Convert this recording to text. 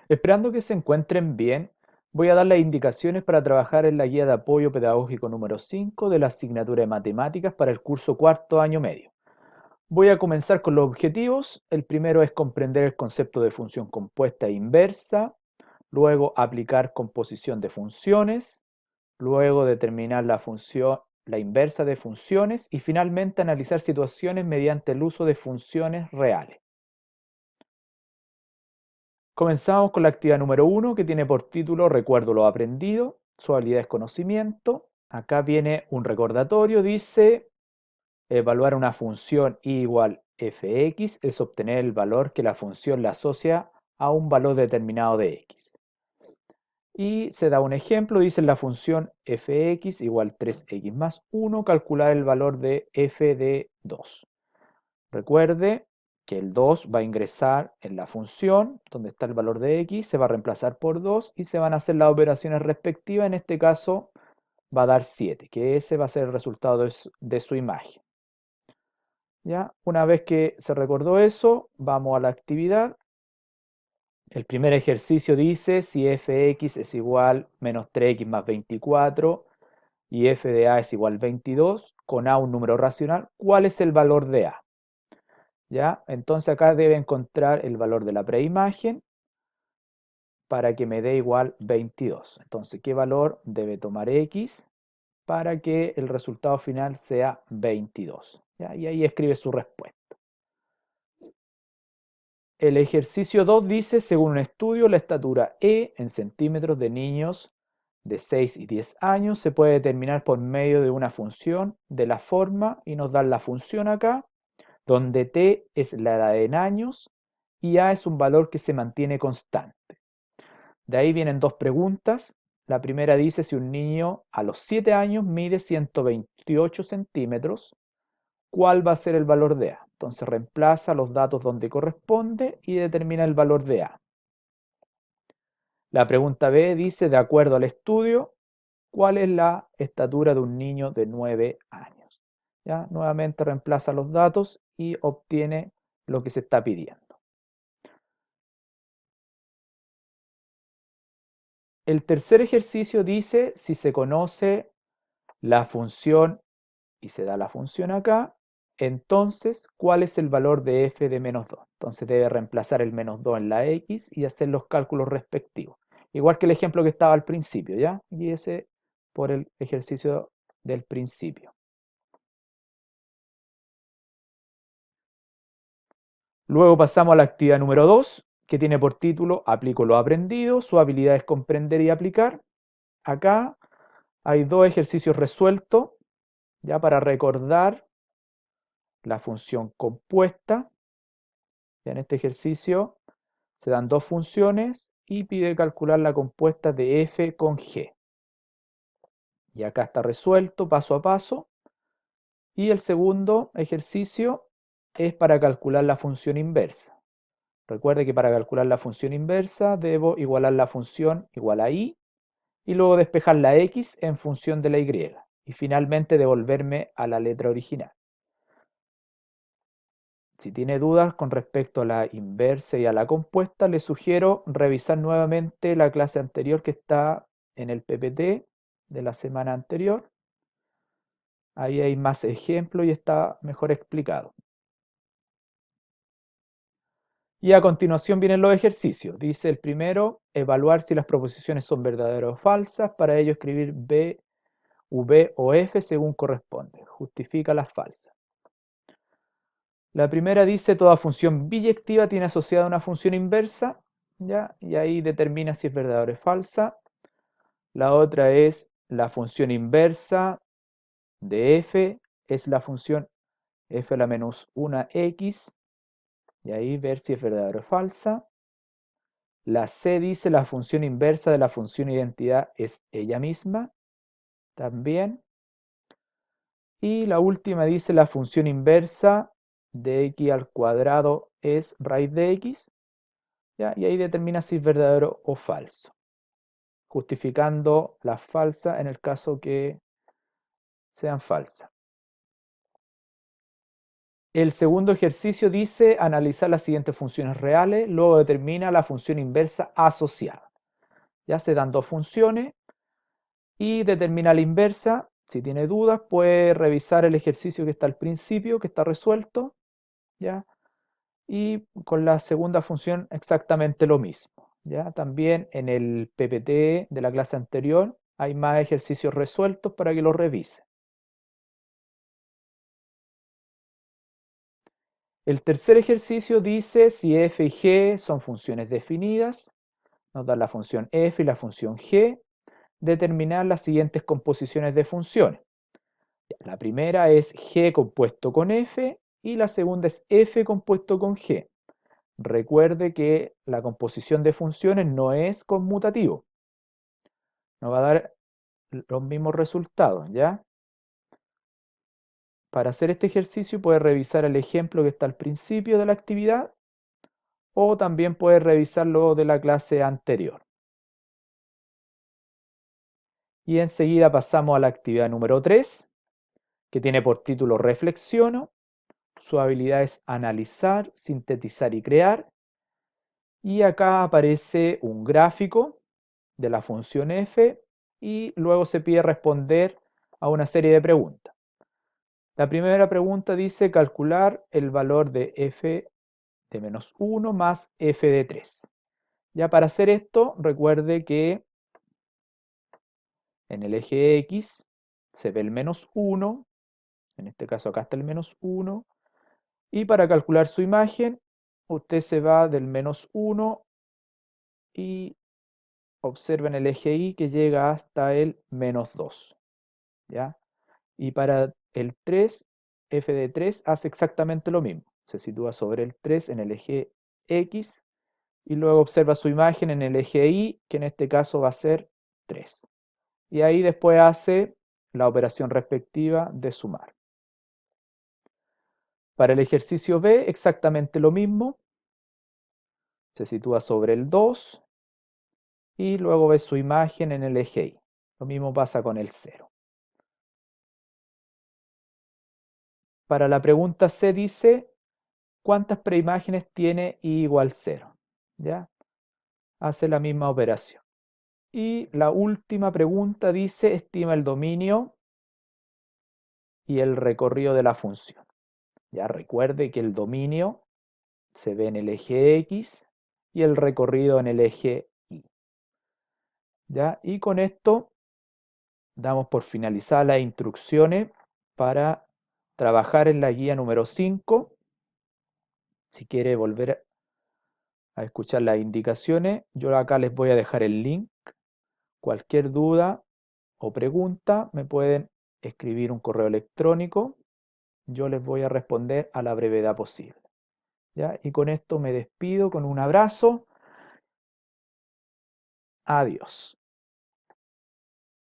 Esperando que se encuentren bien, voy a dar las indicaciones para trabajar en la guía de apoyo pedagógico número 5 de la asignatura de matemáticas para el curso cuarto año medio. Voy a comenzar con los objetivos. El primero es comprender el concepto de función compuesta e inversa, luego aplicar composición de funciones, luego determinar la función, la inversa de funciones y finalmente analizar situaciones mediante el uso de funciones reales. Comenzamos con la actividad número 1 que tiene por título Recuerdo lo aprendido, su habilidad es conocimiento. Acá viene un recordatorio, dice evaluar una función y igual fx es obtener el valor que la función le asocia a un valor determinado de x. Y se da un ejemplo, dice la función fx igual 3x más 1, calcular el valor de f de 2. Recuerde que el 2 va a ingresar en la función, donde está el valor de x, se va a reemplazar por 2 y se van a hacer las operaciones respectivas. En este caso va a dar 7, que ese va a ser el resultado de su imagen. ¿Ya? Una vez que se recordó eso, vamos a la actividad. El primer ejercicio dice si fx es igual menos 3x más 24 y f de a es igual 22, con a un número racional, ¿cuál es el valor de a? ¿Ya? Entonces acá debe encontrar el valor de la preimagen para que me dé igual 22. Entonces, ¿qué valor debe tomar x para que el resultado final sea 22? ¿Ya? Y ahí escribe su respuesta. El ejercicio 2 dice, según un estudio, la estatura E en centímetros de niños de 6 y 10 años se puede determinar por medio de una función de la forma, y nos dan la función acá, donde t es la edad en años y a es un valor que se mantiene constante. De ahí vienen dos preguntas. La primera dice si un niño a los 7 años mide 128 centímetros, ¿cuál va a ser el valor de a? Entonces reemplaza los datos donde corresponde y determina el valor de a. La pregunta B dice, de acuerdo al estudio, ¿cuál es la estatura de un niño de 9 años? ¿Ya? Nuevamente reemplaza los datos y obtiene lo que se está pidiendo. El tercer ejercicio dice si se conoce la función y se da la función acá, entonces, ¿cuál es el valor de f de menos 2? Entonces debe reemplazar el menos 2 en la x y hacer los cálculos respectivos. Igual que el ejemplo que estaba al principio, ¿ya? Y ese por el ejercicio del principio. Luego pasamos a la actividad número 2, que tiene por título Aplico lo aprendido, su habilidad es comprender y aplicar. Acá hay dos ejercicios resueltos, ya para recordar la función compuesta. Ya en este ejercicio se dan dos funciones y pide calcular la compuesta de f con g. Y acá está resuelto paso a paso. Y el segundo ejercicio es para calcular la función inversa. Recuerde que para calcular la función inversa debo igualar la función igual a y luego despejar la x en función de la y. Y finalmente devolverme a la letra original. Si tiene dudas con respecto a la inversa y a la compuesta, le sugiero revisar nuevamente la clase anterior que está en el PPT de la semana anterior. Ahí hay más ejemplos y está mejor explicado. Y a continuación vienen los ejercicios. Dice el primero, evaluar si las proposiciones son verdaderas o falsas. Para ello escribir B, V o F según corresponde. Justifica las falsas. La primera dice toda función biyectiva tiene asociada una función inversa, ¿ya? Y ahí determina si es verdadera o es falsa. La otra es la función inversa de f es la función f a la menos 1x, y ahí ver si es verdadera o falsa. La C dice la función inversa de la función identidad es ella misma, también. Y la última dice la función inversa de x al cuadrado es raíz de x, ¿ya? Y ahí determina si es verdadero o falso, justificando la falsa en el caso que sean falsas. El segundo ejercicio dice analizar las siguientes funciones reales, luego determina la función inversa asociada. Ya se dan dos funciones y determina la inversa. Si tiene dudas, puede revisar el ejercicio que está al principio, que está resuelto, ¿ya? Y con la segunda función exactamente lo mismo, ¿ya? También en el PPT de la clase anterior hay más ejercicios resueltos para que los revise. El tercer ejercicio dice si f y g son funciones definidas, nos da la función f y la función g, determinar las siguientes composiciones de funciones. La primera es g compuesto con f y la segunda es f compuesto con g. Recuerde que la composición de funciones no es conmutativo. Nos va a dar los mismos resultados, ¿ya? Para hacer este ejercicio puede revisar el ejemplo que está al principio de la actividad o también puede revisarlo de la clase anterior. Y enseguida pasamos a la actividad número 3, que tiene por título Reflexiono. Su habilidad es analizar, sintetizar y crear. Y acá aparece un gráfico de la función f y luego se pide responder a una serie de preguntas. La primera pregunta dice calcular el valor de f de menos 1 más f de 3. Ya para hacer esto, recuerde que en el eje X se ve el menos 1, en este caso acá está el menos 1, y para calcular su imagen, usted se va del menos 1 y observa en el eje Y que llega hasta el menos 2, ¿ya? Y para el 3, f de 3 hace exactamente lo mismo. Se sitúa sobre el 3 en el eje X y luego observa su imagen en el eje Y, que en este caso va a ser 3. Y ahí después hace la operación respectiva de sumar. Para el ejercicio B, exactamente lo mismo. Se sitúa sobre el 2 y luego ve su imagen en el eje Y. Lo mismo pasa con el 0. Para la pregunta C dice, ¿cuántas preimágenes tiene I igual 0? ¿Ya? Hace la misma operación. Y la última pregunta dice, estima el dominio y el recorrido de la función. Ya recuerde que el dominio se ve en el eje X y el recorrido en el eje Y. ¿Ya? Y con esto damos por finalizadas las instrucciones para trabajar en la guía número 5. Si quiere volver a escuchar las indicaciones, yo acá les voy a dejar el link. Cualquier duda o pregunta me pueden escribir un correo electrónico. Yo les voy a responder a la brevedad posible. ¿Ya? Y con esto me despido con un abrazo. Adiós.